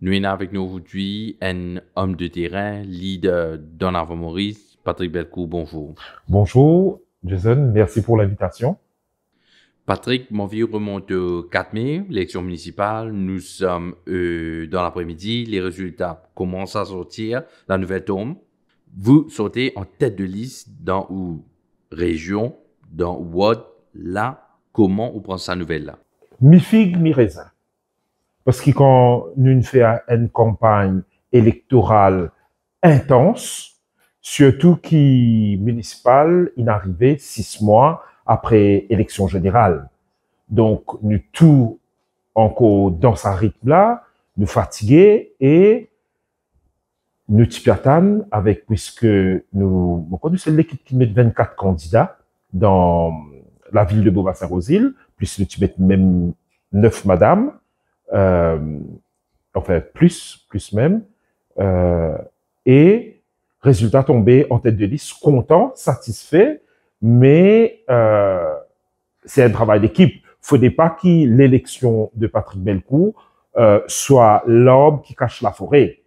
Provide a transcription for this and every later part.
Nous avons avec nous aujourd'hui un homme de terrain, leader d'En Avant Maurice, Patrick Belcourt, bonjour. Bonjour, Jason, merci pour l'invitation. Patrick, mon vie remonte au 4 mai, l'élection municipale. Nous sommes dans l'après-midi. Les résultats commencent à sortir. La nouvelle tombe. Vous sortez en tête de liste dans une région, dans Ward, là. Comment on prend sa nouvelle là? Mi figue, mi raisin. Parce que quand nous faisons une campagne électorale intense, surtout qui municipale, il arrivait 6 mois après élection générale. Donc, nous tout encore dans ce rythme-là, nous fatigués et nous tipiatan avec, puisque nous connaissons l'équipe qui met 24 candidats dans la ville de Beaubassin-Rosil, plus nous Tibet même 9 madames, enfin plus même, et résultat tombé en tête de liste, content, satisfait, mais c'est un travail d'équipe. Faudrait pas que l'élection de Patrick Belcourt soit l'arbre qui cache la forêt.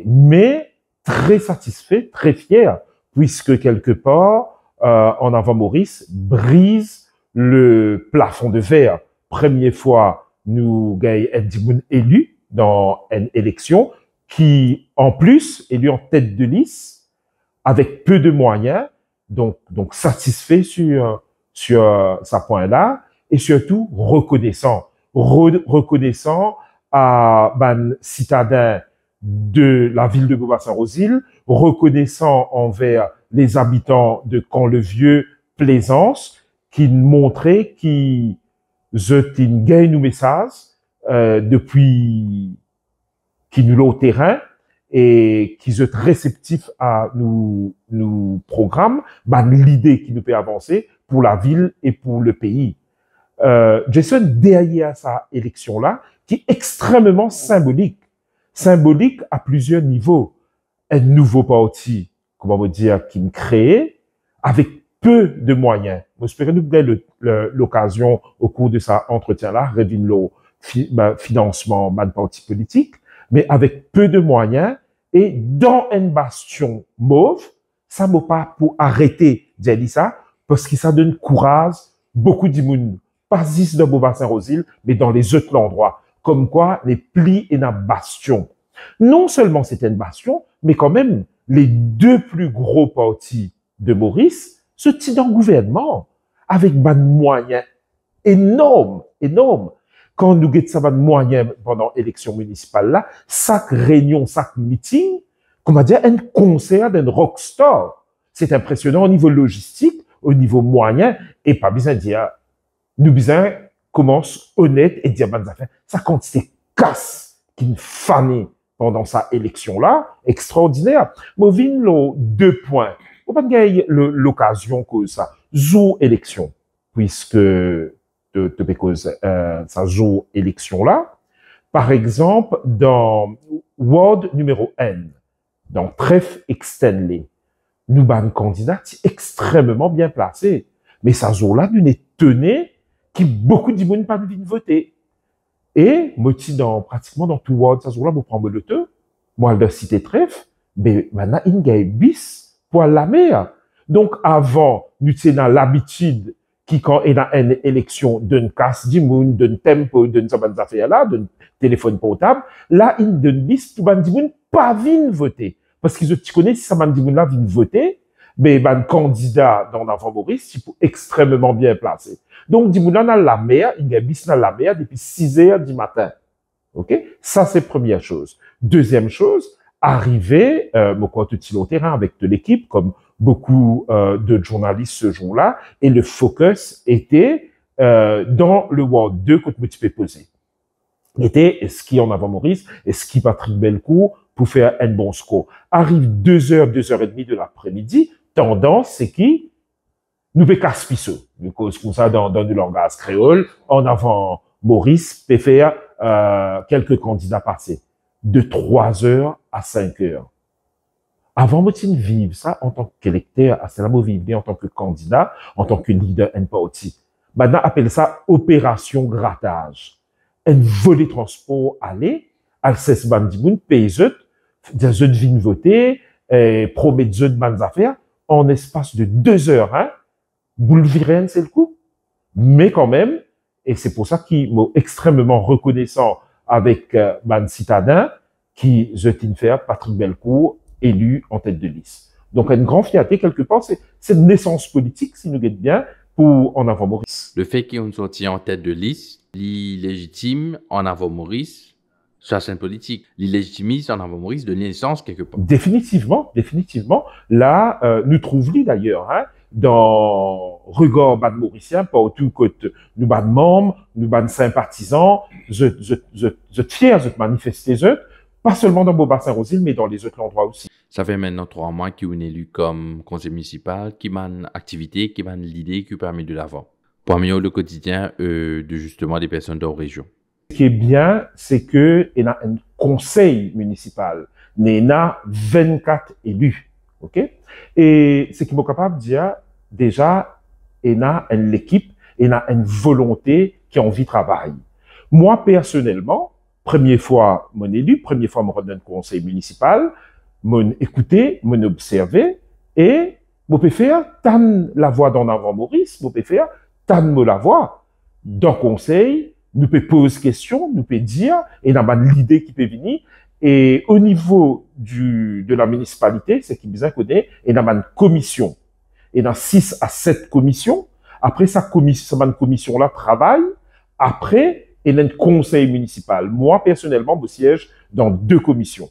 Mais très satisfait, très fier, puisque quelque part, En Avant Maurice brise le plafond de verre. Première fois, nous gagnons un élu dans une élection qui, en plus, élu en tête de liste, avec peu de moyens, donc satisfait sur sa point-là, et surtout reconnaissant. Reconnaissant à citadins de la ville de Beaubassin-Rosil, reconnaissant envers les habitants de Camp-le-Vieux, Plaisance, qui montraient qu'ils gagnent nos messages depuis qu'ils nous l'ont au terrain et qu'ils sont réceptifs à nous programmes, l'idée qui nous peut avancer pour la ville et pour le pays. Jason, derrière sa élection-là, qui est extrêmement symbolique à plusieurs niveaux. Un nouveau parti, comment on va dire, qui me crée avec peu de moyens. J'espère nous donner l'occasion au cours de ça entretien-là, réduire le financement de parti politique, mais avec peu de moyens et dans un bastion mauve, ça ne pas pour arrêter de dire ça, parce que ça donne courage beaucoup d'immunes, pas juste dans Beaubassin-Rosil, mais dans les autres endroits. Comme quoi, les plis et la bastion. Non seulement c'était un bastion, mais quand même, les deux plus gros partis de Maurice se tiennent en gouvernement avec des moyens énormes. Quand nous avons ça moyens pendant l'élection municipale là, chaque réunion, chaque meeting, comment dire, un concert d'un rockstar. C'est impressionnant au niveau logistique, au niveau moyen, et pas besoin de dire, nous besoin commence honnête et dire bonnes affaires. Ça quantité casse qui fanait pendant sa élection-là, extraordinaire. Movin lo 2 points. On va gagner l'occasion que ça joue élection, puisque ça joue élection-là. Par exemple, dans Ward numéro N, dans Trèfle Extenley, nous avons un candidat extrêmement bien placé. Mais ça joue-là, nous n'est tenu qui beaucoup de monde pas venir voter. Et moi pratiquement dans tout Ward, ça joue-là, vous prenez le temps, moi le cité Trèfle, mais maintenant il y a bis pour la mer. Donc avant, nous avons l'habitude qui quand il y a une élection d'une casse du monde, d'un tempo, d'une affaire là, d'un téléphone portable, là il donne bis tout le monde pas venir voter. Parce qu'ils tu connais si ça dit là vient voter, mais ben candidat dans l'Avant Maurice, il faut extrêmement bien placé. Donc Dimouna dans la mer, il y a bis dans la mer depuis 6 heures du matin. OK? Ça c'est première chose. Deuxième chose, arriver au terrain avec de l'équipe comme beaucoup de journalistes ce jour-là et le focus était dans le Ward 2 que tu peux poser. Était est-ce qui en avant Maurice, est-ce qui Patrick Belcourt pour faire un bon score. Arrive 2h, 2h30 de l'après-midi, tendance, c'est qui nous fait casse-pisseau. Nous cause pour ça dans le langage créole, en avant Maurice peut faire quelques candidats passés de 3h à 5h. Avant de vivre ça en tant qu'électeur, c'est là vivre en tant que candidat, en tant que leader and party. Maintenant, appelle ça opération grattage. Un volet transport aller Alcès Bandimoun, paye zut, des vin voter, promet zut bonnes affaires, en espace de 2 heures, hein, boulevirène, c'est le coup. Mais quand même, et c'est pour ça qu'il m'a extrêmement reconnaissant avec ban citadin, qui jetin faire Patrick Belcourt, élu en tête de liste. Donc, une grande fierté, quelque part, c'est cette naissance politique, si nous guette bien, pour En Avant Maurice. Le fait qu'on sorti en tête de liste, l'illégitime En Avant Maurice, sur la scène politique, l'illégitimise En Avant Maurice de naissance quelque part. Définitivement, définitivement. Là, nous trouvons d'ailleurs, hein, dans regard ban mauricien, partout que nous ban membres, nous ban sympathisants, je fier de manifester, pas seulement dans Beaubassin-Rosil, mais dans les autres endroits aussi. Ça fait maintenant 3 mois qu'il est élu comme conseiller municipal, qui m'a une activité, qui m'a l'idée, qui permet de l'avant. Pour améliorer le quotidien de justement des personnes de la région. Ce qui est bien, c'est que il y a un conseil municipal. Il y a 24 élus. OK? Et ce qui m'est capable de dire, déjà, il y a une équipe, il y a une volonté qui a envie de travailler. Moi, personnellement, première fois mon élu, première fois mon dans un conseil municipal, mon écouter, mon observer, et mon peut faire tant la voix d'En Avant Maurice, mon peut faire tant me la voix dans le conseil, nous peut poser questions, nous peut dire, et n'a pas l'idée qui peut venir. Et au niveau de la municipalité, c'est qui bien connaît, et n'a pas une commission. Et dans 6 à 7 commissions. Après, cette commission-là travaille. Après, il y a un conseil municipal. Moi, personnellement, je siège dans 2 commissions.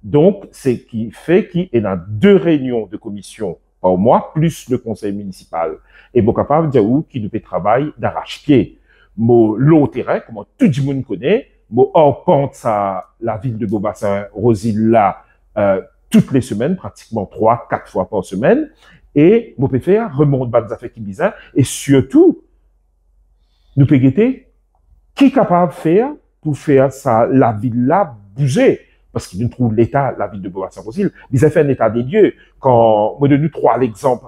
Donc, c'est qui fait qu'il y a 2 réunions de commission par mois, plus le conseil municipal. Et bon, capable de dire où qui nous fait travail d'arrache-pied. L'eau terrain, comme tout le monde connaît, arpente la ville de Beaubassin-Rosil là, toutes les semaines, pratiquement 3-4 fois par semaine. Et mon peut faire remonte des affaires qui bizarres. Et surtout, nous peut guetter qui est capable de faire pour faire ça, la ville là bouger. Parce qu'il nous trouve l'état, la ville de Beaubassin-Rosil. Ils ont fait un état des lieux. Quand, moi, de nous 3 l'exemple,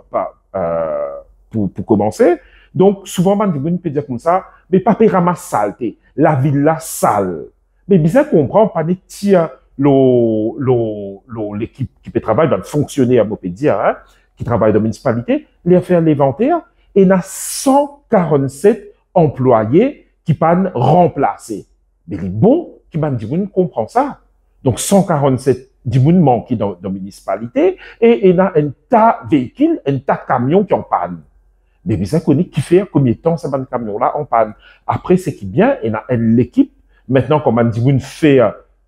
pour commencer. Donc, souvent, on peut dire comme ça, mais pas ramasse saleté. La ville là, sale. Mais bien comprend, pas des tirs, l'équipe qui peut travailler, dans le fonctionnaire, on peut dire, hein, qui travaille dans la municipalité, les faire l'inventaire, et il y a 147 employés qui peuvent remplacer. Mais les bons, qui m'ont dit, vous comprend ça. Donc, 147 du monde manqué dans la municipalité, et il y a un tas de véhicules, un tas de camions qui en panne. Mais vous savez qui fait combien de temps ces camions-là en panne. Après, c'est qui bien, il y a l'équipe, maintenant, comme on dit, vous fait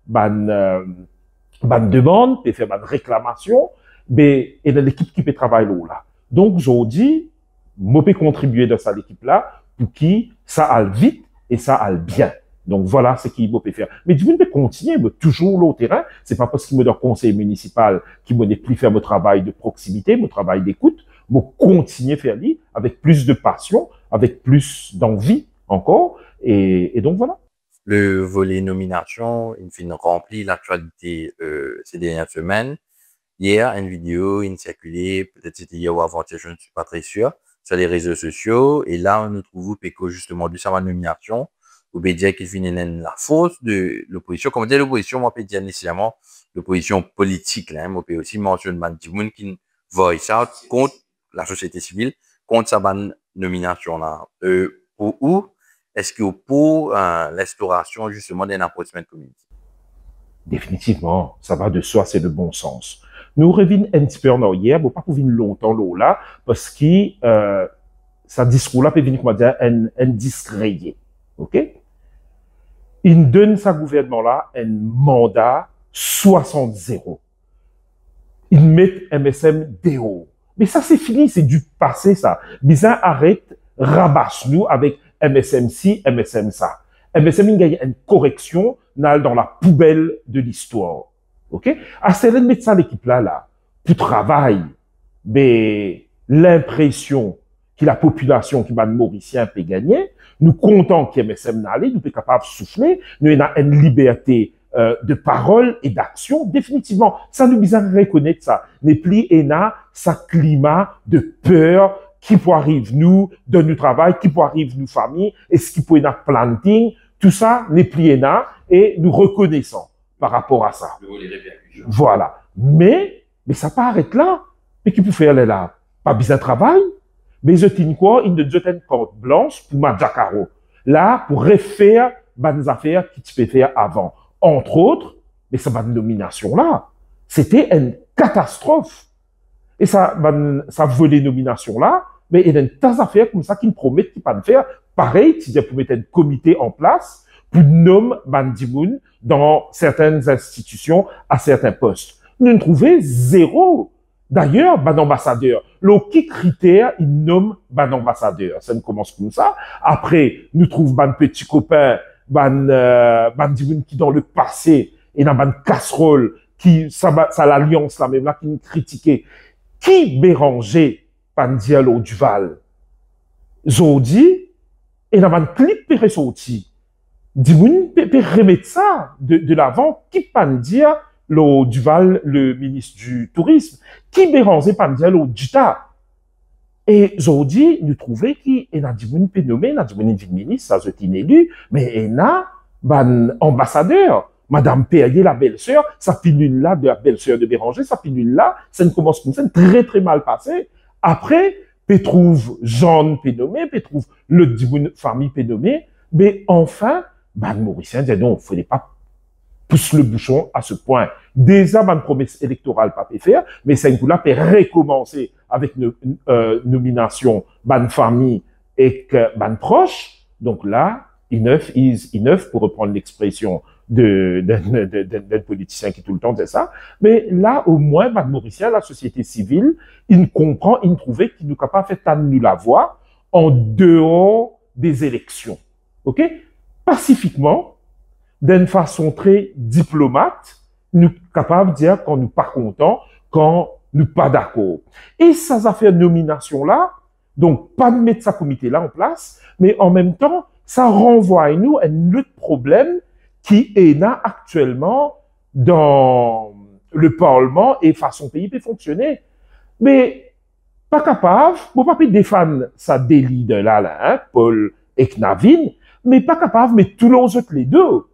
une demande, puis faire une réclamation, mais il y a l'équipe qui peut travailler là. Donc, je dis, moi, peux contribuer dans cette équipe-là, pour qui ça aille vite et ça aille bien. Donc, voilà ce qu'il peut faire. Mais du monde peut continuer, mais toujours au terrain. C'est pas parce qu'il me donne conseil municipal qu'il me dit plus faire mon travail de proximité, mon travail d'écoute, mais continuer à faire lui avec plus de passion, avec plus d'envie encore. Et donc, voilà. Le volet nomination, il finit rempli l'actualité ces dernières semaines. Hier, une vidéo, il circulait, peut-être c'était hier ou avant-hier, je ne suis pas très sûr, sur les réseaux sociaux. Et là, on nous trouve Péco, justement, du sa nomination. Vous pouvez dire qu'il finit la force de l'opposition. Comme dire l'opposition, moi, je peux dire nécessairement l'opposition politique, là. Moi, je peux aussi mentionner Bandimoun qui voice out contre la société civile, contre sa nomination, là. Pour où est-ce que pour l'instauration, justement, d'un approachment community? Définitivement, ça va de soi, c'est le bon sens. Nous revenons un petit peu en arrière, mais pas pour venir longtemps là, parce que ça discours là peut venir, comment dire, un discrédit. OK? Il donne sa gouvernement là un mandat 60-0. Il met MSM DO. Mais ça, c'est fini, c'est du passé, ça. Bizarre, arrête, rabâche-nous avec MSM ci, MSM ça. MSM, il gagne une correction dans la poubelle de l'histoire. OK? À celle de mettre ça l'équipe là, pour travail, mais l'impression que la population qui va de Mauricien peut gagner, nous comptons qu'il y a MSM n'allait, nous sommes capables de souffler, nous avons une liberté de parole et d'action, définitivement. Ça nous bizarre reconnaître ça. N'est plus ça climat de peur qui peut arriver nous, de nous travail, qui peut arriver nous famille, et ce qui peut être planting, tout ça n'est plus et nous reconnaissons. par rapport à ça. Les répercussions. Voilà. Mais ça pas arrête là. Mais qui peut faire là? Pas besoin de travail. Mais je tiens quoi? Il ne donne une carte blanche pour ma Jacaro. Là, pour refaire des affaires qui tu peux faire avant. Entre autres, mais ça, une nomination là, c'était une catastrophe. Et ça volait nomination là, mais il y a une tas d'affaires comme ça qui me promettent qu'ils peuvent faire. Pareil, si pour mettre un comité en place pour nommer Bandimoun dans certaines institutions à certains postes. Nous ne trouvons zéro. D'ailleurs, ambassadeur, qui critère il nomme ambassadeur. Ça ne commence comme ça. Après, nous trouvons petit copain, Bandimoun qui dans le passé et dans une casserole qui ça l'alliance là même là qui nous critiquait. Qui Béranger Pandialo Duval Zodi et dans un clip peut ressorti. Dimoun peut remettre ça de l'avant qui Pandia le Duval, le ministre du Tourisme, qui Béranger Pandialo Dita. Et Zodi nous trouvait qu'il y a Dimoun peut nommer, il y a Dimoun ministre, ça c'est inélu, mais il y a un ambassadeur. Madame Perrier, la belle-sœur, sa pilule là de la belle-sœur de Béranger, sa pilule là, ça ne commence comme ça, très très mal passé. Après, peut trouve Jean Pénomé, peut trouve le Dimoun famille Pénomé, mais enfin, Mauricien dit non, il ne faut pas pousser le bouchon à ce point. Déjà, une promesse électorale pas peut faire, mais c'est une coup-là peut recommencer avec une nomination, famille et que proche. Donc là, enough is enough pour reprendre l'expression d'un politicien qui tout le temps dit ça. Mais là, au moins, Mauricien, la société civile, il comprend, il trouvait qu'il nous capable de faire nous la voix en dehors des élections. OK? Pacifiquement, d'une façon très diplomate, nous capable de dire quand nous pas contents, quand nous pas d'accord. Et ça a fait une nomination là, donc pas de mettre sa comité là en place, mais en même temps, ça renvoie à nous un autre problème qui est là actuellement dans le Parlement et façon pays peut fonctionner. Mais pas capable, bon pas peut défendre sa délit de là, hein, Paul et Knavin, mais pas capable, mais tous les autres les deux.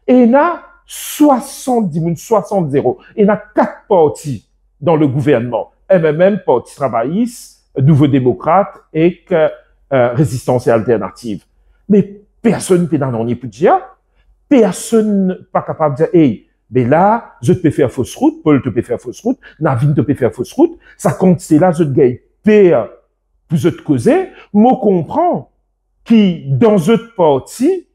Et il y a 70 0. Il y a 4 partis dans le gouvernement. MMM, Parti travailliste, Nouveau démocrate et Résistance et alternative. Mais personne ne peut dans peut dire, personne pas capable de dire, hey, mais là, je te peux faire fausse route, Paul te peut faire fausse route, Navin te peut faire fausse route, ça compte, c'est là, je te gagne pire pour je te causer. Moi, comprends qui, dans ce parti,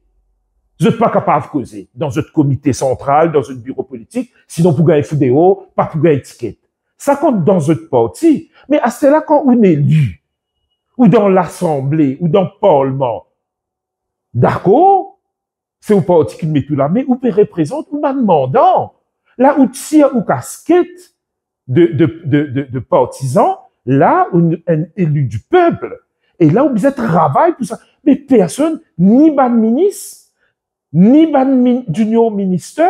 je ne suis pas capable de causer dans un comité central, dans un bureau politique, sinon pour gagner FUDEO, pas pour gagner étiquette. Ça compte dans un parti. Mais à cela, quand on est élu, ou dans l'Assemblée, ou dans le Parlement, d'accord, c'est au parti qui met tout là, mais où peut représenter, ou m'a demandant, là où tire ou casquette de partisans, là où un élu du peuple, et là où vous êtes travail, tout ça. Mais personne, ni ban ministre, ni ban junior minister,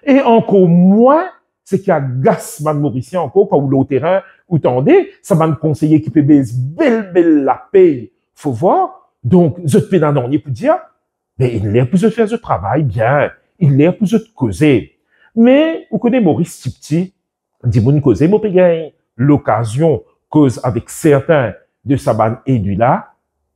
et encore moins, c'est qu'il y a Gasman Mauricien encore, quand vous au terrain, ou tendez, ça va me conseiller qui peut baisser belle la paye, faut voir. Donc, je te fais d'un dernier pour dire, mais il est pour se faire ce travail bien, il est pour se causer. Mais, vous connaissez Maurice Tipti, dit mon causer, mon payé, l'occasion cause avec certains de Saban et du là,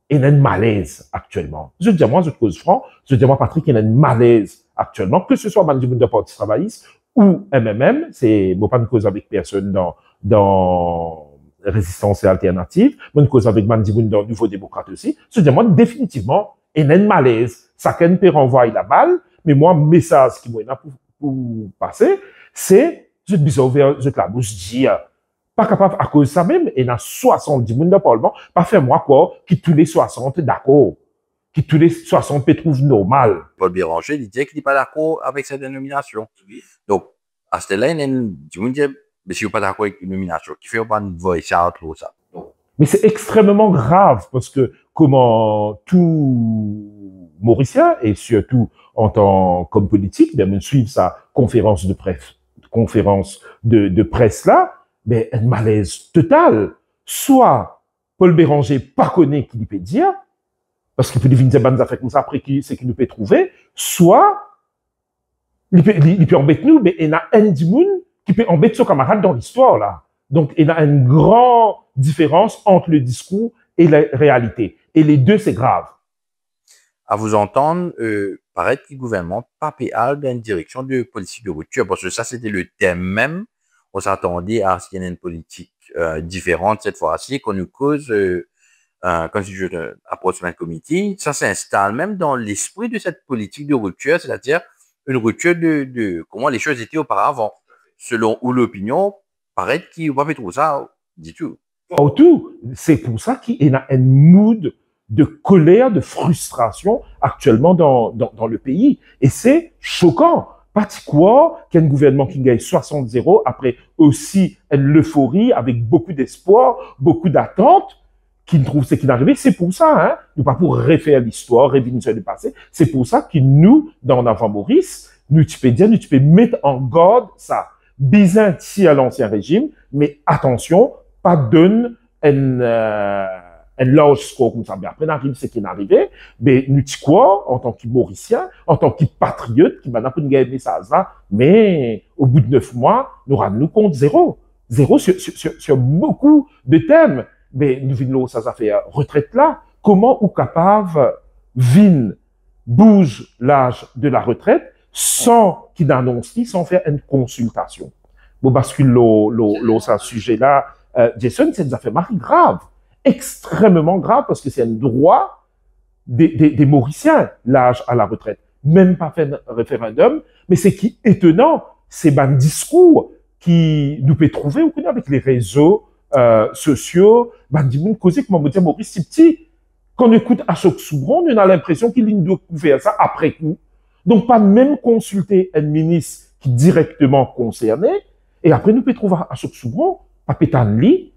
il y a un malaise actuellement. Je dis moi, je te cause franc, je dis moi, Patrick, il y a un malaise actuellement, que ce soit Bandimoun de Parti travailliste ou MMM, c'est, bon, pas une cause avec personne dans Résistance et Alternative, mais une cause avec Bandimoun dans Nouveau démocrate aussi. Je dis moi, définitivement, il y a un malaise. Chacun peut renvoyer la balle, mais moi, message qui m'a pour passer, c'est, je te dis ouvert, je te la bouche dire, pas capable à cause de ça même, et dans 70 moun de Parlement, pas faire moi quoi, qui tous les 60 d'accord, qui tous les 60 peut trouver normal. Paul Béranger, il disait qu'il n'est pas d'accord avec cette dénomination. Oui. Donc, à ce là il y a du monde qui dit, mais si vous pas d'accord avec une nomination, qui fait pas une voice out ou ça. Mais c'est extrêmement grave, parce que comment tout Mauricien, et surtout en tant comme politique, bien, suivre sa conférence de presse là, mais un malaise total. Soit Paul Béranger pas connaît qu'il peut dire, parce qu'il peut deviner des bandes affaires comme ça après c'est qu'il nous peut trouver, soit il peut embêter nous, mais il y a un dimoun qui peut embêter son camarade dans l'histoire, là. Donc, il y a une grande différence entre le discours et la réalité. Et les deux, c'est grave. À vous entendre, paraît que le gouvernement pas péal dans une direction de politique de rupture, parce que ça, c'était le thème même. On s'attendait à ce qu'il y ait une politique différente cette fois-ci, qu'on nous cause constitution approachment committee. Ça s'installe même dans l'esprit de cette politique de rupture, c'est-à-dire une rupture de comment les choses étaient auparavant. Selon où l'opinion, paraît qu'il va pas trop ça du tout. Autour, c'est pour ça qu'il y a un mood de colère, de frustration actuellement dans le pays. Et c'est choquant. Pas quoi qu'il y a un gouvernement qui gagne 60-0, après aussi une euphorie avec beaucoup d'espoir, beaucoup d'attentes, qui ne trouve ce qui est arrivé. C'est pour ça, hein, nous pas pour refaire l'histoire, revenir sur le passé. C'est pour ça que nous, dans l'avant-Maurice, nous tu peux mettre en garde ça. Byzantie à l'ancien régime, mais attention, pas donne un large score comme ça. Mais après, arrive ce qui est arrivé, mais nous quoi, en tant que Mauricien, en tant que patriote, qui m'a pas gagné ça, mais au bout de 9 mois, nous rendons compte zéro. Zéro sur beaucoup de thèmes. Mais nous venons ça fait retraite là. Comment ou capable vin bouge l'âge de la retraite sans qu'il annonce, sans faire une consultation. Bon, parce que ce sujet-là, Jason, c'est une affaire grave, extrêmement grave, parce que c'est un droit des Mauriciens, l'âge à la retraite. Même pas fait un référendum, mais c'est qui est étonnant, c'est un discours qui nous peut trouver avec les réseaux sociaux, dis-moi, causer comment me dire, Maurice, c'est petit. Quand on écoute Ashok Soubron, on a l'impression qu'il doit faire ça après coup. Donc, pas même consulter un ministre qui est directement concerné, et après, nous pouvons trouver Ashok Soubron, pas pétanli,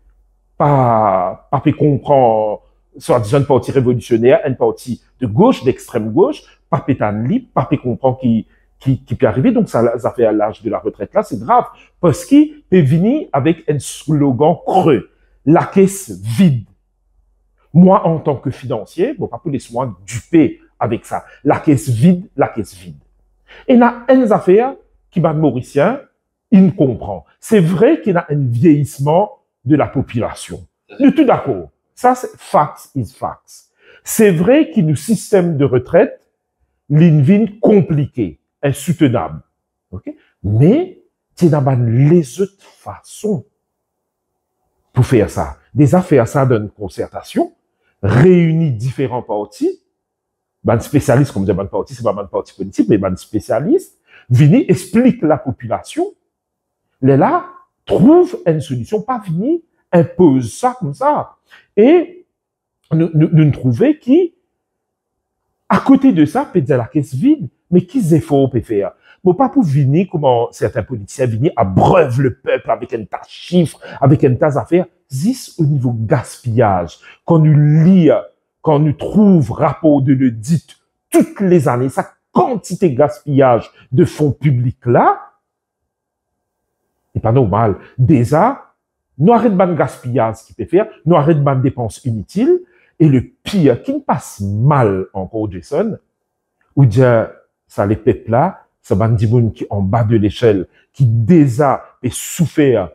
pas comprendre, soit disant un parti révolutionnaire, un parti de gauche, d'extrême gauche, pas pétanli, pas comprendre qui peut arriver. Donc, ça fait à l'âge de la retraite là, c'est grave. Parce qu'il peut venir avec un slogan creux. La caisse vide. Moi, en tant que financier, bon, pas pour laisser-moi duper avec ça. La caisse vide, la caisse vide. Et il y a une affaire qui va Mauricien, il ne comprend. C'est vrai qu'il y a un vieillissement de la population. Nous sommes tout d'accord. Ça, c'est facts is facts. C'est vrai qu'il y a un système de retraite, l'invine compliqué, insoutenable. Okay? Mais, il y a les autres façons pour faire ça. Des affaires, ça donne concertation, réunit différents partis, ban spécialiste, comme je dis, ban parti, c'est pas ban parti politique, mais ban spécialiste, vini explique la population, les là, trouve une solution, pas vini, impose ça comme ça. Et nous trouvons qui, à côté de ça, peut dire la caisse vide, mais qui efforts peut faire? Bon, pas pour venir, comment certains politiciens viennent abreuver le peuple avec un tas de chiffres, avec un tas d'affaires. Zis au niveau gaspillage. Quand nous lit, quand nous trouve rapport de l'audit toutes les années, sa quantité gaspillage de fonds publics là, n'est pas normal. Déjà, nous arrêtons de gaspillage qui peut faire, nous arrêtons de dépenses inutiles, et le pire, qui me passe mal encore, Jason, ou dire, ça les peuples là, ça va dire qui en bas de l'échelle, qui déjà est souffert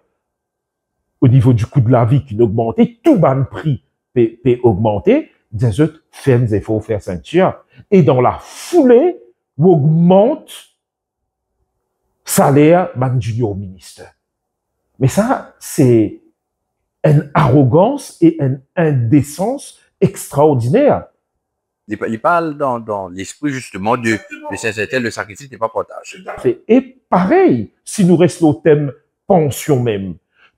au niveau du coût de la vie qui augmente, tout ban prix peut augmenter, des autres font des efforts faire ceinture. Et dans la foulée, on augmente salaire ban junior ministre. Mais ça, c'est une arrogance et une indécence extraordinaire. Il parle dans l'esprit justement de sincérité, le sacrifice n'est pas partage. Et pareil, si nous restons au thème pension même,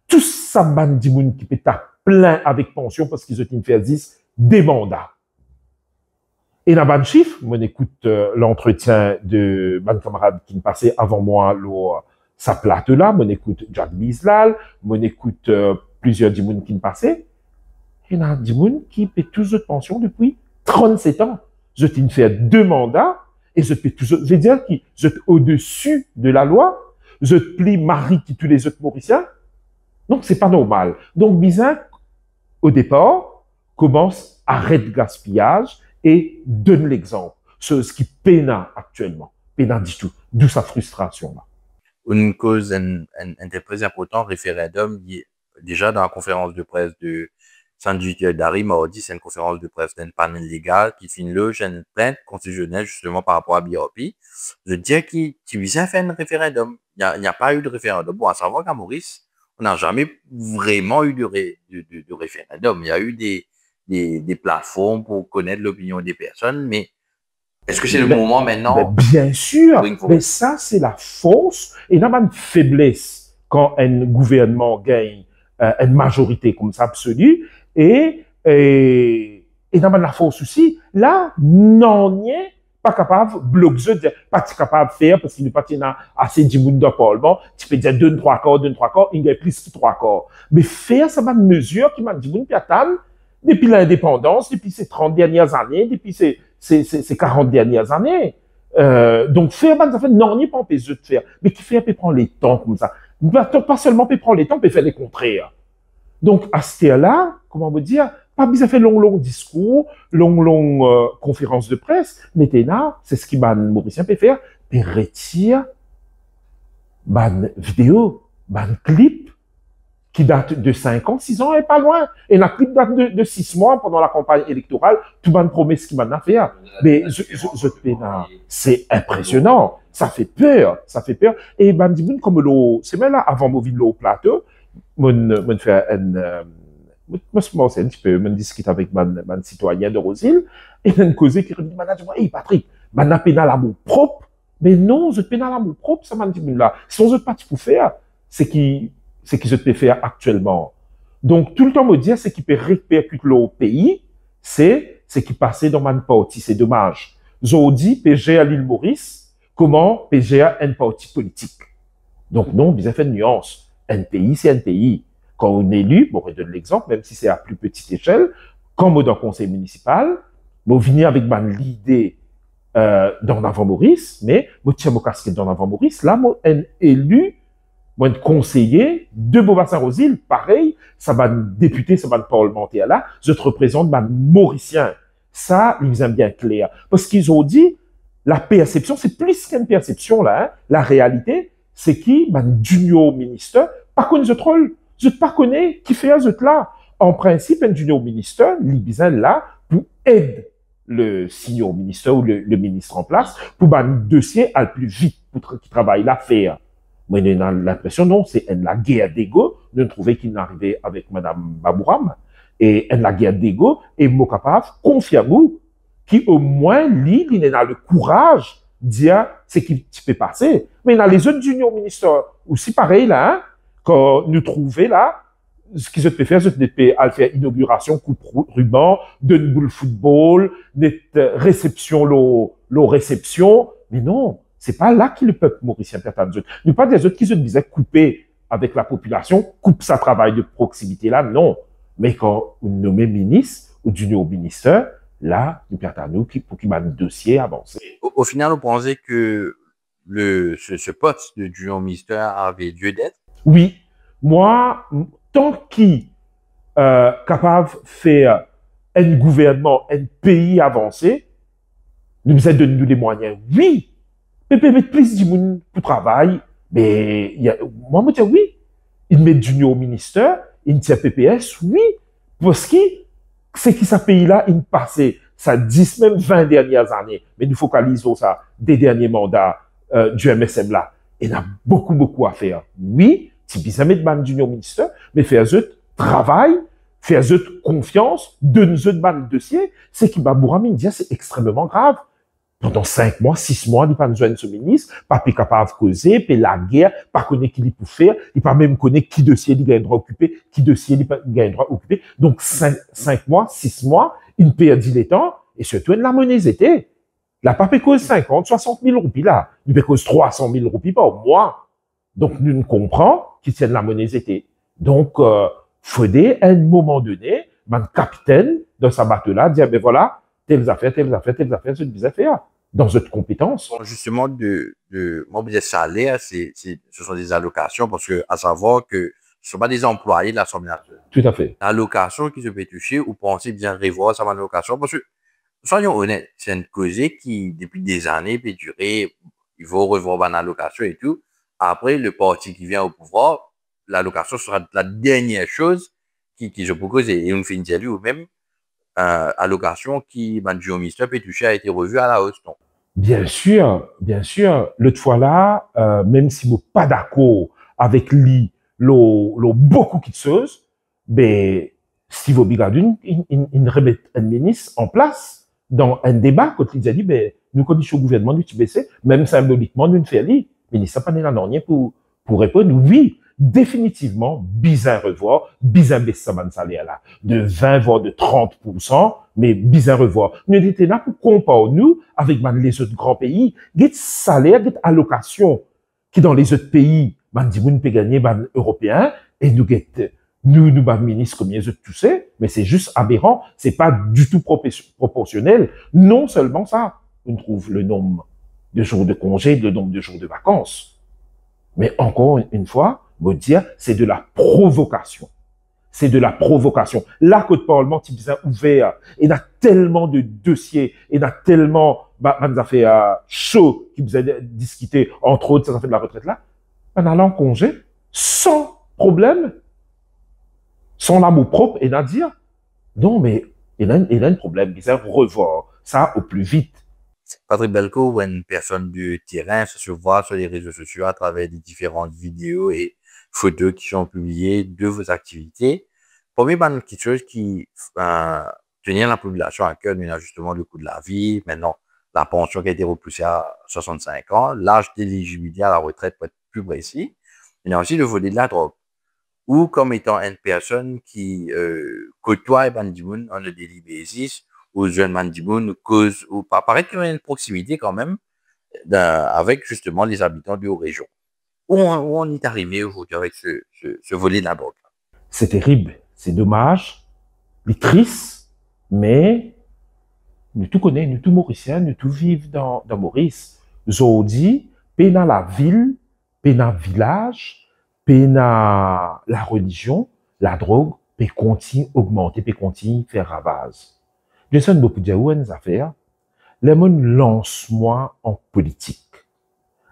tout ça, bandi moun qui peut être plein avec pension parce qu'ils ont fait 10 des mandats. Et dans ban chiffre, on écoute l'entretien de ban camarade qui me passait avant moi, sa plate là, on écoute Jack Bislal, on écoute plusieurs dimoun qui me passaient. Et il y a un dimoun qui paie tous autres pensions depuis 37 ans. Je t'ai fait 2 mandats et je paie tous autres. Je veux dire que je suis au-dessus de la loi. Je plie Marie qui tous les autres Mauriciens. Donc, c'est pas normal. Donc, Bizin, au départ, commence à arrêter gaspillage et donne l'exemple. Ce qui peine actuellement. Peine du tout. d'où sa frustration là. Une cause, un des très importants référendum, déjà dans la conférence de presse de Sanjay Dari, mardi, c'est une conférence de presse d'un panel légal qui finit là, j'ai une plainte constitutionnelle justement par rapport à BRP. Je dis qu'il visait à faire un référendum. Il n'y a pas eu de référendum. Bon, à savoir qu'à Maurice, on n'a jamais vraiment eu de référendum. Il y a eu des plateformes pour connaître l'opinion des personnes, mais est-ce que c'est le moment maintenant? Bien sûr, mais ça, c'est la force et il y a une faiblesse quand un gouvernement gagne une majorité comme ça absolue et il y a la force aussi. Là, non, pas capable, bloc pas capable de faire parce qu'il n'est pas assez de monde dans le Parlement. Tu peux dire deux, trois quarts, il y a plus que trois quarts. Mais faire, ça va une mesure qui m'a dit, depuis l'indépendance, depuis ces 30 dernières années, depuis ces 40 dernières années. Donc, faire, ça fait non, il n'y a pas empêché de faire, mais qui fait, peut prendre les temps comme ça. Pas seulement peut prendre les temps, peut faire les contraires. Donc, à ce là comment vous dire, pas besoin de faire long discours, long conférence de presse, mais là, c'est ce qui m'a Mauricien peut faire, peut retirer, vidéo, clip, qui date de 5 ans, 6 ans, et pas loin. Et la clip date de 6 mois pendant la campagne électorale. Tout le monde promet ce qu'il m'a fait. Mais c'est impressionnant. Ça fait peur. Ça fait peur. Et comme c'est même là, avant mon ville au plateau, je fais un petit peu, je discute avec mon citoyen de Rosille, et il y a une cause qui me dit, hey Patrick, je suis l'amour propre. Mais non, je suis l'amour propre, ça m'a dit, là. Si on ne pas pour faire, c'est qui se peut faire actuellement. Donc, tout le temps, me dire, c'est qui peut répercuter le pays, c'est qui passait dans ma partie, c'est dommage. J'ai dit, PG à l'île Maurice, comment PG a une partie politique. Donc, non, vous avez fait une nuance. Un pays, c'est un pays. Quand on est élu, bon, je donne l'exemple, même si c'est à plus petite échelle, quand on est dans le conseil municipal, on vient avec l'idée dans l'avant-Maurice, mais je tiens mon casquette dans l'avant-Maurice, là, moi, un élu, moi, un conseiller de Beaubassin-Rosille, pareil, ça va député, ça va parlementaire là, je te représente ma Mauricien. Ça, ils aiment bien clair. Parce qu'ils ont dit, la perception, c'est plus qu'une perception là, hein. La réalité, c'est qui, junior ministre, pas connu ce troll. Je ne pas connais qui fait ce là. En principe, un junior ministre, il est là pour aider le senior ministre ou le ministre en place pour un dossier aller plus vite, pour qu'il travaille l'affaire. Moi, j'ai l'impression, non, c'est la guerre d'ego. Nous trouvons qu'il n'arrivait avec Madame Babouram. Et la guerre d'ego, et moi capable, confiez-vous, qui au moins, il a le courage de dire ce qui peut passer. Mais dans les autres junior ministres, aussi pareil, là, hein, quand nous trouvons là, ce qu'ils peut faire, c'est de faire inauguration, coupe ruban, de boule football, net réception, l'eau réception. Mais non, c'est pas là que le peuple mauricien perd des autres. Nous pas des autres qui se disaient couper avec la population, coupe sa travail de proximité là, non. Mais quand on nomme ministre ou junior ministre, là, nous perdons nous pour qu'il y ait un dossier avancé. Au final, vous pensez que ce poste de junior ministre avait lieu d'être? Oui. Moi, tant qu'il capable de faire un gouvernement, un pays avancé, nous avons donné nous les moyens. Oui. Mais mettre plus de monde pour travail. Mais moi, je dis oui. Il met junior ministre, il tient PPS, oui. Parce que c'est qui ce pays-là, il passé ça 10, même 20 dernières années. Mais nous focalisons ça des derniers mandats du MSM là. Il y a beaucoup à faire. Oui. C'est bizarre de ban junior ministre, mais faire ce travail, faire ce confiance, donner ce ban dossier, c'est qui Babouram dit c'est extrêmement grave. Pendant 5 mois, 6 mois, il n'a pas besoin de ce ministre, pas capable de causer, puis la guerre, pas connaître qui il peut faire, il pas même connaître qui dossier il a droit occuper, qui dossier il a droit occuper. Donc 5 mois, 6 mois, il perd le temps, et surtout la monnaie était. La pas cause 50, 60 000 roupies là, il peut cause 300 000 roupies par mois. Donc, nous comprenons qu'ils tiennent la monnaie été. Donc, faudrait, à un moment donné, un capitaine de sa bateau-là dire, ben voilà, telles affaires, ce que vous affaires, dans votre compétence. Justement, moi, je salaire, ce sont des allocations parce que, à savoir que ce ne sont pas des employés de l'Assemblée nationale. Tout à fait. L'allocation qui se peut toucher ou penser bien revoir sa allocation parce que, soyons honnêtes, c'est une cause qui, depuis des années, peut durer. il faut revoir une allocation et tout. Après, le parti qui vient au pouvoir, l'allocation sera la dernière chose qui je propose et on fait une dialogue ou même allocation qui, ben, du ministère peut toucher a été revue à la hausse. Donc. Bien sûr. L'autre fois là, même si vous pas d'accord avec lui, lo beaucoup de choses, ben, si vous regardez, il remet un ministre en place dans un débat quand il a dit, ben, nous connaissons le gouvernement du TBC, même symboliquement, nous ne faisons rien. Le ministre n'a pas là rien pour répondre. Oui, définitivement, bizarre revoir, bizarre baisser sa salaire là, de 20 voire de 30%, mais bizarre revoir. Nous étions là pour comparer nous avec les autres grands pays, des salaires, des allocations qui dans les autres pays, dit nous peut gagner européens et nous ministres comme les autres, tu sais, mais c'est juste aberrant, c'est pas du tout proportionnel. Non seulement ça, on trouve le nombre de jours de congé, le nombre de jours de vacances. Mais encore une fois, me dire, c'est de la provocation. C'est de la provocation. Là, que le Parlement est ouvert, il y a tellement de dossiers, il y a tellement, ça fait chaud qui vous a discuté, entre autres, ça fait de la retraite là, on a en congé, sans problème, sans l'amour propre, et à dire, non, mais il y a un problème, il faut revoir ça au plus vite. Patrick Belko, ou une personne du terrain, ça se voit sur les réseaux sociaux à travers des différentes vidéos et photos qui sont publiées de vos activités. Première petite chose qui tenir la population à cœur, nous justement le coût de la vie, maintenant la pension qui a été repoussée à 65 ans, l'âge d'éligibilité à la retraite pour être plus précis. Il y a aussi le volet de la drogue. Ou comme étant une personne qui côtoie Bandimoun en a daily basis, aux jeunes Bandimoun, cause ou pas paraître qu'il y a une proximité quand même avec justement les habitants de régions. Où on est arrivé aujourd'hui avec ce volet de la drogue? C'est terrible, c'est dommage, c'est triste, mais nous tout connaissons, nous tout Mauriciens, nous tout vivons dans Maurice. Aujourd'hui, pena la ville, pena village, pena la religion, la drogue, peut continuer à augmenter, peut continuer à faire ravage. Je sais beaucoup de gens affaires. Les gens lancent moi en politique.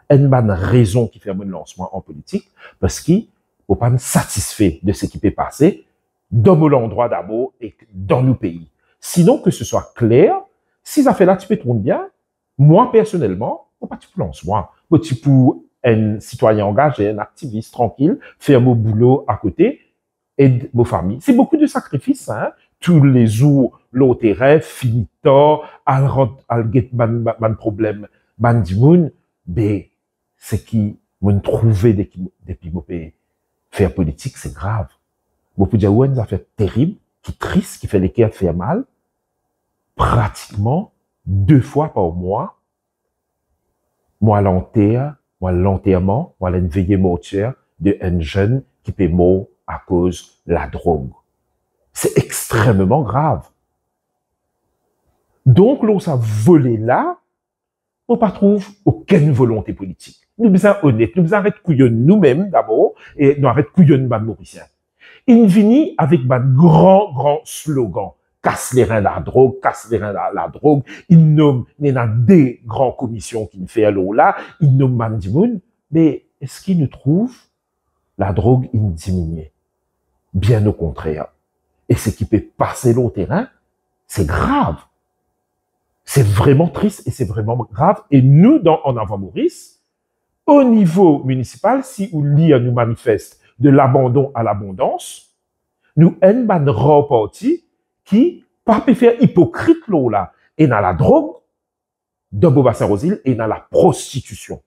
Une bonne raison qui fait mon lancement en politique, parce qu'ils ne sont pas satisfaits de ce qui peut passer dans l'endroit d'abord et dans nos pays. Sinon, que ce soit clair, si ça fait là, tu peux tourner bien. Moi, personnellement, faut pas tu lances moi. Tu peux un citoyen engagé, un activiste tranquille, faire mon boulot à côté, aide vos familles. C'est beaucoup de sacrifices, hein. Tous les jours, l'autre terrain, finito, al get ban problème, ban dimoun, ben, c'est qui m'ont trouvé depuis mon pays. Faire politique, c'est grave. Beaucoup de gens ont fait terrible, qui triste, qui fait les cœurs faire mal. Pratiquement 2 fois par mois, moi l'enterrement, moi une veillée mortuaire d'un jeune qui peut mort à cause de la drogue. C'est extrêmement grave. Donc, là, ça volé là, on pas trouve aucune volonté politique. Nous sommes honnêtes, nous arrêtons couillon nous-mêmes d'abord, et nous arrêtons couillon ban mauricien. Il finit avec un grand slogan. Casse les reins la drogue, casse les reins la drogue. Il nomme, il y a des grandes commissions qui nous fait là, il nomme Mandimoun, mais est-ce qu'il nous trouve la drogue diminue? Bien au contraire. Et ce qui peut passer là au terrain, c'est grave. C'est vraiment triste et c'est vraiment grave. Et nous, en Avant-Maurice, au niveau municipal, si on lit nous manifeste de l'abandon à l'abondance, nous avons un reparti qui, pas peut faire hypocrite là, et dans la drogue, dans Beaubassin-Rosil, et dans la prostitution.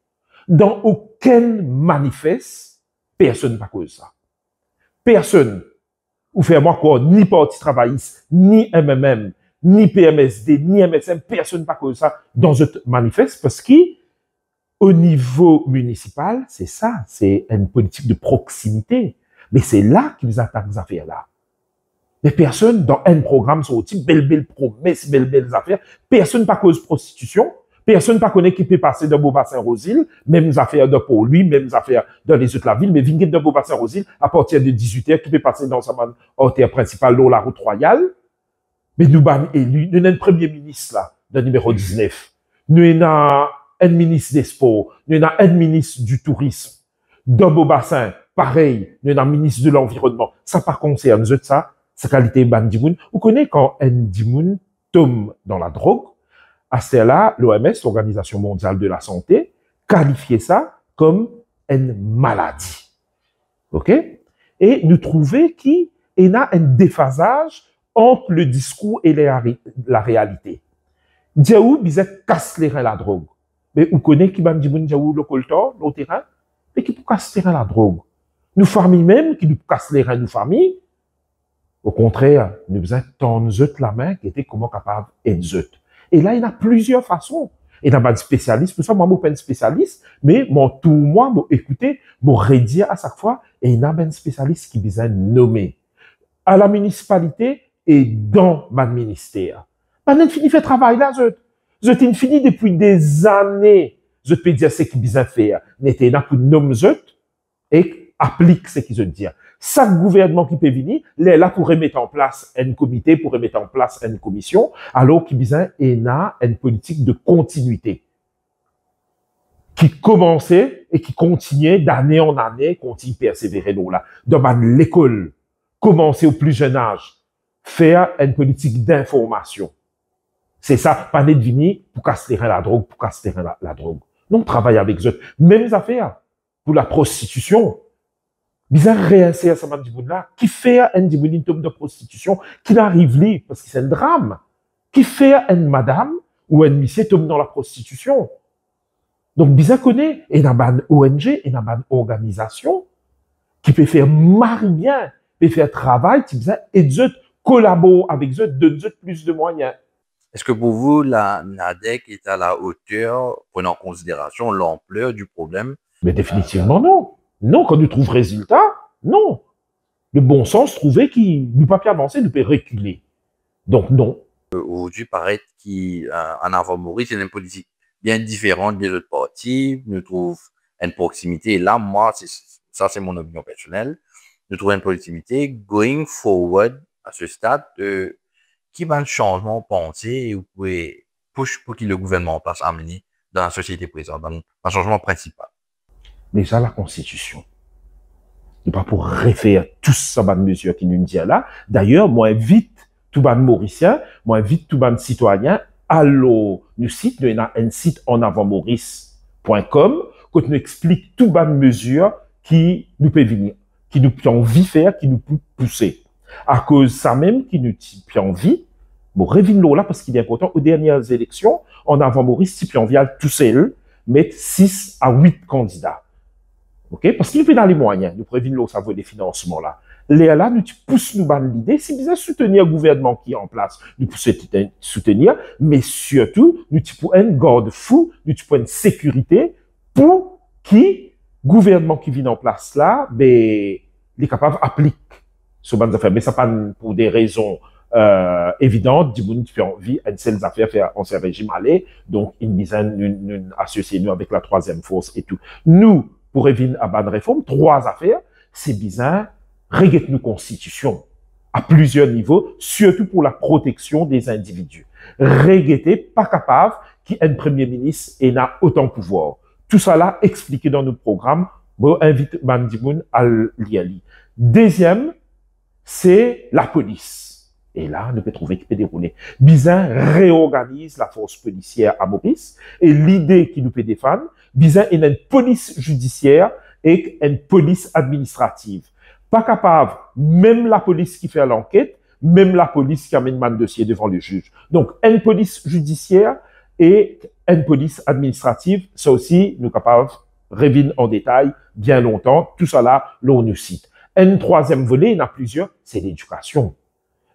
Dans aucun manifeste, personne n'a cause ça. Personne. Ou fait moi quoi, ni Parti travailliste, ni MMM, ni PMSD, ni MSM, personne n'a cause ça dans ce manifeste parce qu'au niveau municipal, c'est ça, c'est une politique de proximité. Mais c'est là qu'ils attaquent les affaires là. Mais personne dans un programme sorti, belle promesse, belles affaires, personne pas cause prostitution, personne pas connaît qui peut passer de Beaubassin-Rosil, mêmes affaires de pour lui, mêmes affaires dans les autres la ville, mais Vingit de Beaubassin-Rosil, à partir de 18h, qui peut passer dans sa artère principale, dans la route royale. Mais nous avons élu, nous avons un premier ministre là, de numéro 19. Nous avons un ministre des Sports, nous avons un ministre du Tourisme. Dans Beau Bassin, pareil, nous avons un ministre de l'Environnement. Ça, par contre, c'est ça, sa qualité bandimoun. Vous connaissez quand un dimoun tombe dans la drogue, à ce là, l'OMS, l'Organisation mondiale de la santé, qualifiait ça comme une maladie. OK? Et nous trouvons qu'il y a un déphasage entre le discours et la réalité. Diaou, bizet casse les reins la drogue. Mais vous connaissez qui ban dimoun diaou le coltor, le terrain? Mais qui peut casser les reins la drogue? Nous familles même, qui nous casse les reins nous familles. Au contraire, nous faisons tendre la main qui était comment capable d'être. Et là, il y a plusieurs façons. Il y a des spécialistes, pour ça, moi, je suis pas un spécialiste, mais moi, écoutez, je redis à chaque fois, et il y a des spécialistes qui besoin nommer à la municipalité et dans ma ministère. Pendant fini fait travail là, je fini depuis des années. Je peux dire ce qu'ils besoin faire. N'était là pour nommer et applique ce qu'ils ont dit. Chaque gouvernement qui peut venir, il est là pour remettre en place un comité, pour remettre en place une commission, alors qu'il besoin une politique de continuité qui commençait et qui continuait d'année en année, continue persévérer là. Dans l'école, commencer au plus jeune âge, faire une politique d'information. C'est ça, pas de venir pour casser la drogue, pour casser la drogue. Non, travailler avec eux. Mêmes affaires pour la prostitution. Bizarre réinsérer ça là, qui fait un diplôme de prostitution, qui n'arrive là, parce que c'est un drame. Qui fait une madame ou un monsieur tombe dans la prostitution. Donc, bizarre connaît, et dans une ONG, et dans une organisation, qui peut faire bien, peut faire travail, qui bizarre, et eux collabore avec eux, donne eux plus de moyens. Est-ce que pour vous, la NADEC est à la hauteur, prenant en considération l'ampleur du problème? Mais définitivement non. Non, quand nous trouvons résultat, non. Le bon sens trouvait qu'il nous pas pu avancer, nous peut reculer. Donc non. Aujourd'hui, paraît qu'en avant Maurice, c'est une politique bien différente des autres partis. Nous trouvons une proximité. Et là, moi, ça c'est mon opinion personnelle. Nous trouvons une proximité going forward à ce stade qui va un changement pensé et vous pouvez push pour que le gouvernement passe à mener dans la société présente, dans un changement principal. Déjà, la Constitution. n'est pas pour refaire tout ça, bonne mesure qui nous dit là. D'ailleurs, moi, invite tout ban mauricien, moi, invite tout ban citoyen, allô, nous site, nous avons un site en avantmaurice.com, que nous explique tout ban mesure qui nous peut venir, qui nous peut envie faire, qui nous peut pousser. À cause ça même, qui nous peut envie, bon, revine là, parce qu'il est important, aux dernières élections, en avant Maurice, si puis envie tout seul, mettre 6 à 8 candidats. OK? Parce qu'il fait dans les moyens. Nous prévenons ça vaut des financements là. Là, nous poussons nous dans l'idée, c'est bien soutenir le gouvernement qui est en place, nous poussons soutenir, mais surtout, nous pour un garde-fou, nous pour une sécurité pour qui, gouvernement qui vient en place là, ben, il est capable d'appliquer ce genre d'affaires. Mais ça pas pour des raisons, évidentes, du monde qui a envie, une seule affaire faire en ce régime aller, donc, une dizaine, nous associer nous avec la troisième force et tout. Nous, pour revenir à bonne réforme, 3 affaires, c'est bizarre, régler nos constitutions à plusieurs niveaux, surtout pour la protection des individus. Régler, pas capable, qui est un premier ministre et n'a autant de pouvoir. Tout ça là, expliqué dans nos programmes, bon, invite Mandimoun à lire. Deuxième, c'est la police. Et là, on peut trouver qui peut dérouler. Bizin réorganise la force policière à Maurice. Et l'idée qui nous peut défendre, Bizin est une police judiciaire et une police administrative. Pas capable, même la police qui fait l'enquête, même la police qui amène un dossier devant le juge. Donc, une police judiciaire et une police administrative, ça aussi, nous capables, revenir en détail bien longtemps. Tout ça là, l'on nous cite. Un troisième volet, il y en a plusieurs, c'est l'éducation.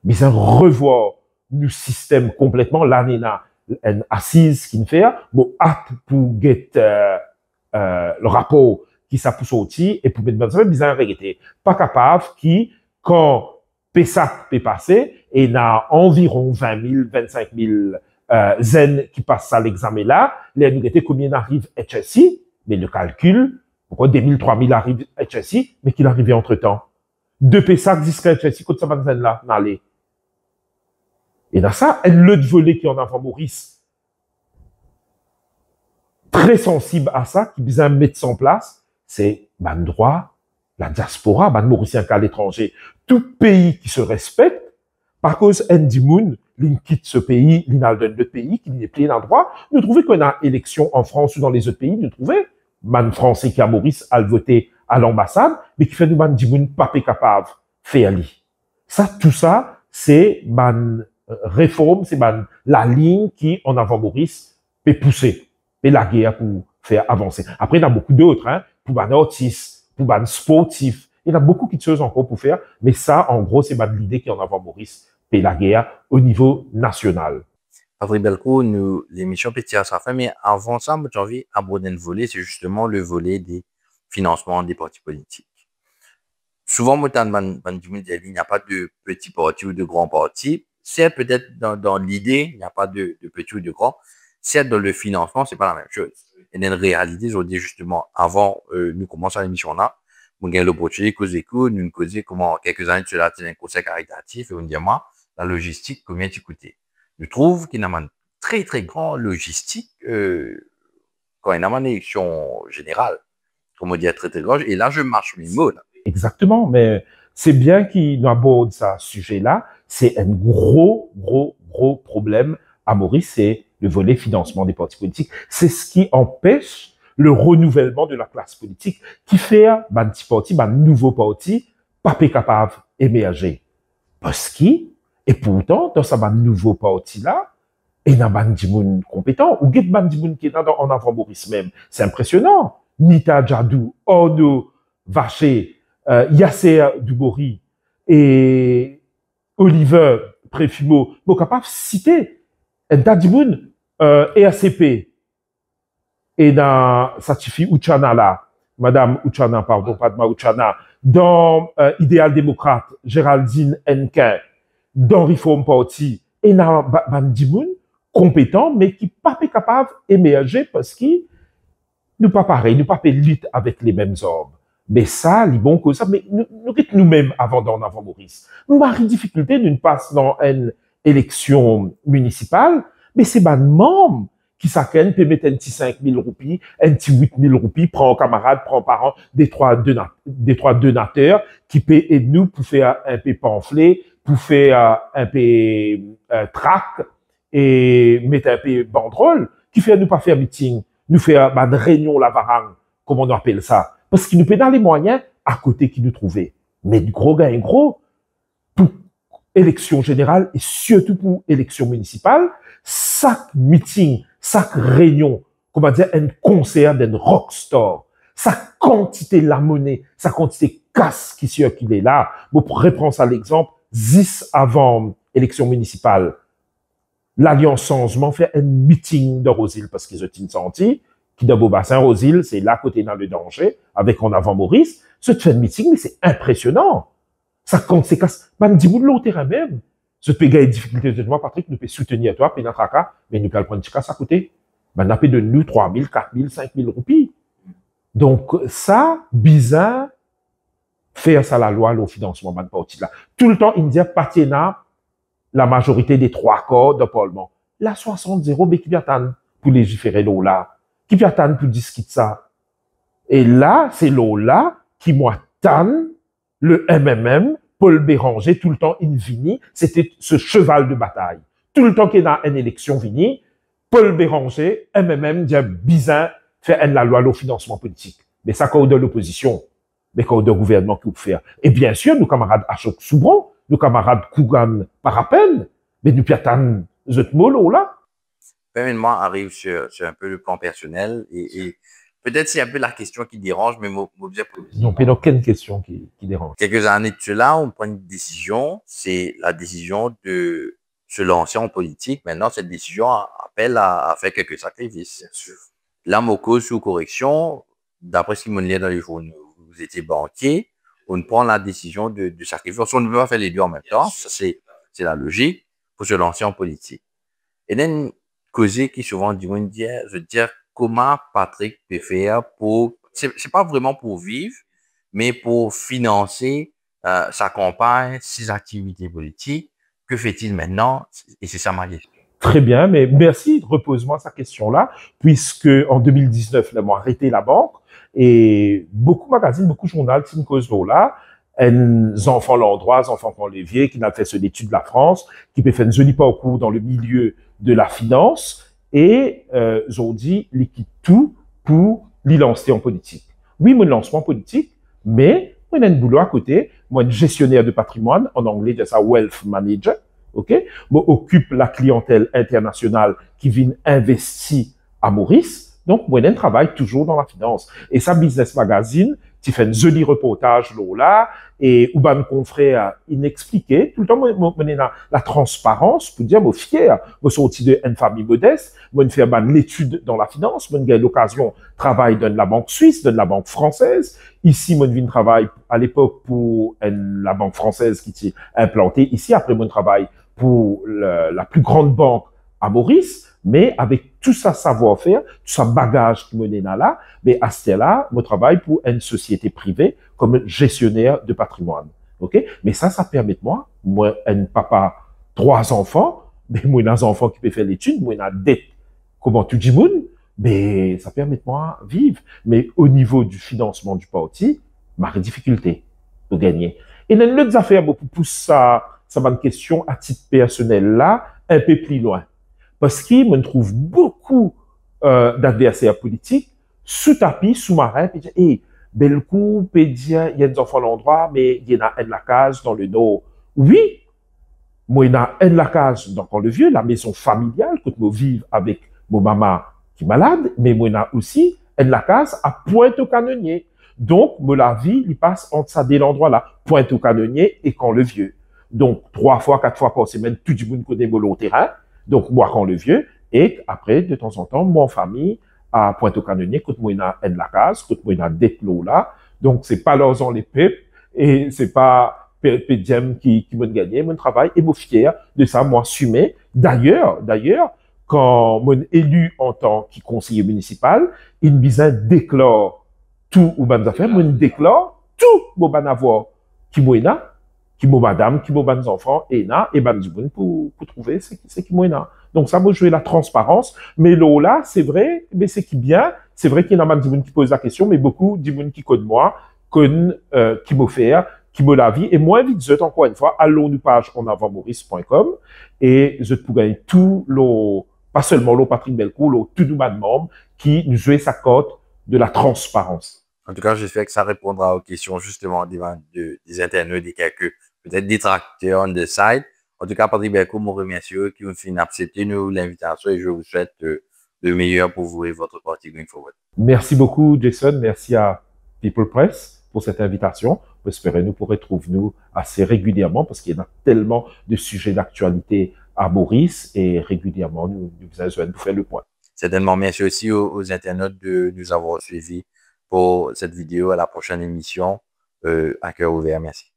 Mais un revoir nous système complètement. Là, il y a une assise qui nous fait, bon, hâte pour get le rapport qui ça pousse au-dessus et pour mettre dans ça, bizarre régler. Pas capable qui, quand PESAC peut passer, et il y a environ 20 000, 25 000 zen qui passent à l'examen là, les nous combien arrivent HSI, mais le calcul, pourquoi 2000, 3000 arrivent HSI, mais qu'il arrivait entre temps. De PESAC jusqu'à HSI, quand ça va zen là, n'allez. Et dans ça, le volet qui en avant Maurice, très sensible à ça, qui besoin de mettre en place, c'est ban droit, la diaspora, ban Mauricien qu'à l'étranger. Tout pays qui se respecte, par cause Andy Moon, l'in quitte ce pays, l'in donne d'autres pays, qui n'est plus en droit, nous trouvons qu'on a élection en France ou dans les autres pays, nous trouvons, man français qui a Maurice a voté à l'ambassade, mais qui fait nous ban Andy Moon pas capable faire li. Ça, tout ça, c'est man réforme, c'est man la ligne qui, en avant Maurice, peut pousser, peut la guerre pour faire avancer. Après, il y en a beaucoup d'autres, hein, pour ban artistes, pour ban sportifs, il y en a beaucoup de choses encore pour faire, mais ça, en gros, c'est l'idée qui en avant Maurice, peut la guerre au niveau national. Patrick Belco, nous, l'émission peut à sa fin, mais avant ça, j'ai envie d'aborder un volet, c'est justement le volet des financements des partis politiques. Souvent, moi, il n'y a pas de petits partis ou de grands partis. Certes, peut-être dans l'idée, il n'y a pas de petits ou de grands. Certes, dans le financement, c'est pas la même chose. Et dans la réalité, je dis justement, avant, nous commençons l'émission là, nous avons l'opportunité de causer nous causer comment, quelques années de cela, c'est un conseil caritatif, et on dit, moi, la logistique, combien tu coûtais? Je trouve qu'il y a une très, très grande logistique, quand il y a une élection générale. Comme on dit, très, très grande. Et là, je marche mes mots, là. Exactement, mais c'est bien qu'il aborde ce sujet-là. C'est un gros problème à Maurice, c'est le volet financement des partis politiques. C'est ce qui empêche le renouvellement de la classe politique, qui fait un petit parti, un nouveau parti, pas capable d'émerger. Parce qu'il, et pourtant, dans ce nouveau parti-là, il y a un monde compétent, ou il y a un monde qui est en avant Maurice même. C'est impressionnant. Nita Djadou, Ordo Vaché, Yasser Dubori et Oliver Préfumo, sont capables de citer Dadiboun, EACP, et dans Satifi Uchana là, Madame Uchana, pardon, Padma Uchana, dans Idéal démocrate, Géraldine Henquin, dans Reform Party, et dans Dadiboun, compétent, mais qui pas capable d'émerger parce qu'ils nous pas pareil, nous pas lutte avec les mêmes hommes. Mais ça, les bons causes, mais nous-mêmes avant d'en avoir Maurice. Marie difficulté d'une passe dans une élection municipale, mais c'est ban membre qui s'accène peut mettre un petit 5 000 roupies, un petit 8 000 roupies, prend un camarade, prend parent, des trois donateurs qui peut aider nous pour faire un peu pamphlet, pour faire un peu tract et mettre un peu banderole, qui fait nous pas faire meeting, nous faire une réunion la varang, comme on appelle ça. Parce qu'il nous peut dans les moyens à côté qui nous trouvait. Mais gros gain gros, pour élection générale et surtout pour élection municipale, chaque meeting, chaque réunion, comment dire, un concert d'un rockstar, sa quantité la monnaie, sa quantité casse qui circule là, pour reprendre ça l'exemple, 10 avant élection municipale, l'Alliance Changement fait un meeting de Rosil parce qu'ils ont une senti, qui dans Beaubassin, Rosil, c'est là côté dans le danger, avec en avant Maurice, ce fait un meeting, mais c'est impressionnant. Ça conséquence, man, dis-vous de l'autre terrain même. Ce peut gagner difficulté de moi, Patrick, nous peut soutenir toi, puis notre cas, mais nous peut le prendre à côté. Man, n'a pas de nous 3 000, 4 000, 5 000 roupies. Donc, ça, bizarre, faire ça la loi, le financement, man, parti là. Tout le temps, il me dit, Patiena, la majorité des 3 corps de Parlement. La 60-0, mais qui vient pour légiférer l'eau là. Qui vient pour discuter ça. Et là, c'est l'eau là qui m'attend le MMM, Paul Béranger, tout le temps, in vini, c'était ce cheval de bataille. Tout le temps qu'il y a une élection vini, Paul Béranger, MMM, dit bizarre, faire la loi au financement politique. Mais ça, quand on de l'opposition, mais quand on de gouvernement qui peut faire. Et bien sûr, nos camarades Achok Soubron, nos camarades Kougan Parapen, mais nous piatans Zotmolo là. Permets-moi arrive sur un peu le plan personnel et peut-être c'est un peu la question qui dérange, mais moi, non, mais aucune question qui dérange. Quelques années de cela, on prend une décision, c'est la décision de se lancer en politique. Maintenant, cette décision appelle à faire quelques sacrifices. Là, mon cause sous correction, d'après ce qui me lit dans les journaux, vous étiez banquier, on prend la décision de sacrifier. On ne peut pas faire les deux en même temps, ça c'est la logique, pour se lancer en politique. Et then, causer qui souvent dit, je veux dire, comment Patrick peut faire pour, c'est pas vraiment pour vivre, mais pour financer sa campagne, ses activités politiques. Que fait-il maintenant? Et c'est ça ma question. Très bien, mais merci. Repose-moi sa question-là, puisque en 2019, là, m'ont arrêté la banque et beaucoup de magazines, beaucoup de journaux, c'est une cause là, les enfants l'endroit, les enfants Pont-Lévier, qui n'a fait ce l'étude de la France, qui peut faire un joli parcours dans le milieu de la finance et ils ont dit, ils quittent tout pour les lancer en politique. Oui, mon lancement politique, mais moi, il y a un boulot à côté. Moi, un gestionnaire de patrimoine, en anglais, c'est ça, wealth manager. OK? Moi, occupe la clientèle internationale qui vient investir à Maurice. Donc, moi, je travaille toujours dans la finance. Et ça, Business Magazine, tu fais un joli reportage là, et où ben, confrère inexpliqué. Tout le temps, moi, la transparence pour dire, moi, fier. Moi, sorti d'une famille modeste. Moi, je fais ben, l'étude dans la finance. Moi, j'ai l'occasion de travailler dans la banque suisse, dans la banque française. Ici, moi, je travaille à l'époque pour la banque française qui s'est implantée ici. Après, moi, je travaille pour la plus grande banque à Maurice, mais avec tout ça savoir-faire, tout ça bagage qui me donne là, mais à ce là, je travaille pour une société privée comme gestionnaire de patrimoine. OK? Mais ça permet de moi, un papa, 3 enfants, mais moi, un enfant qui peut faire l'étude, moi, un dette, comment tout dit monde, mais ça permet de moi vivre. Mais au niveau du financement du parti, ma difficulté de gagner. Et dans l'autre affaire, beaucoup pousse ça va une question à titre personnel là, un peu plus loin. Parce qu'il me trouve beaucoup d'adversaires politiques sous tapis, sous-marins, puis dire, hey, bel coup, il y a des enfants à l'endroit, mais il y en a un de la case dans le nord. Oui, moi, il y en a un de la case dans le vieux, la maison familiale, que je vive avec mon maman qui est malade, mais moi, il y en a aussi un de la case à Pointe-au-Canonnier. Donc, moi, la vie, il passe entre ça dès l'endroit là, Pointe-au-Canonnier et Camp-le-Vieux. Donc, 3 fois, 4 fois par semaine, tout le monde connaît mon terrain. Donc, moi, quand le vieux, et après, de temps en temps, moi, en famille, à Pointe-au-Canonnier, quand moi, il y a un de la case, quand moi, il y a des plots là. Donc, c'est pas l'argent les pipes, et c'est pas Pédium qui m'a gagné mon travail, et moi, fier de ça, moi, assumé. D'ailleurs, quand mon élu en tant que conseiller municipal, il me déclare tout ou ban affaires, moi, il déclare tout mon ban avoir qui moi, qui m'a madame, qui m'a ban enfants, et ban du bon pour trouver c'est qui moi Donc ça, moi, jouer la transparence. Mais là, c'est vrai, mais c'est qui bien, c'est vrai qu'il y en a du monde qui pose la question, mais beaucoup du monde qui connaît moi, qui m'a fait, qui m'a la vie. Et moi, vite, je encore une fois, allons nous page en avantmaurice.com et je peux gagner tout pas seulement Patrick Belcourt, tout le monde qui nous joue sa cote de la transparence. En tout cas, j'espère que ça répondra aux questions justement des internautes, des quelques peut-être détracteurs on the side. En tout cas, Patrick Belcourt, mon remercie qui ont fini d'accepter l'invitation et je vous souhaite le meilleur pour vous et votre parti going forward. Merci beaucoup, Jason. Merci à People Press pour cette invitation. J'espère nous pourrez trouver nous assez régulièrement parce qu'il y a tellement de sujets d'actualité à Maurice et régulièrement nous allons nous faire le point. Certainement, merci aussi aux internautes de nous avoir suivis pour cette vidéo. À la prochaine émission. À cœur ouvert. Merci.